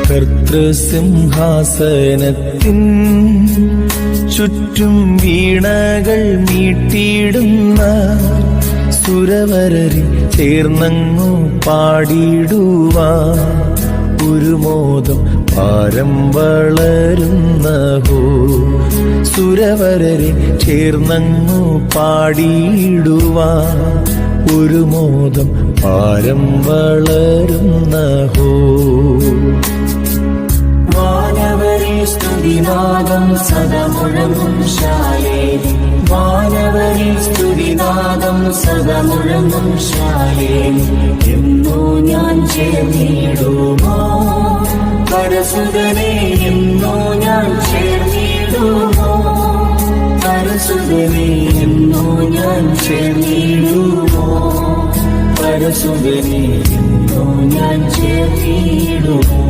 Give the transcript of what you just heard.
കർത്തൃസിംഹാസനത്തിൻ ചുറ്റും വീണകൾ മീട്ടിയിടുന്ന സുരവരരി ചേർന്നങ്ങു പാടിയിടുവാൻ ഒരു മോദം ഭാരം വളരുന്നഹോ. സുരവരരി ചേർന്നങ്ങു പാടിയിടുവാൻ ഒരു മോദം ഭാരം വളരുന്നഹോ. വാനവരെ സ്തുതിനാദം സദമുഴങ്ങും ശാലേരി, വാനവരെ സ്തുതിനാദം സദമുഴങ്ങും ശാലേരി. എന്നോ ഞാൻ ചേർന്നിടുമോ പരസുതനെ, എന്നോ ഞാൻ ചേർന്നിടുമോ പരസുതനെ, എന്നോ ഞാൻ ചേർന്നിടുമോ പരസുതനെ, എന്നോ ഞാൻ ചേർന്നിടുമോ.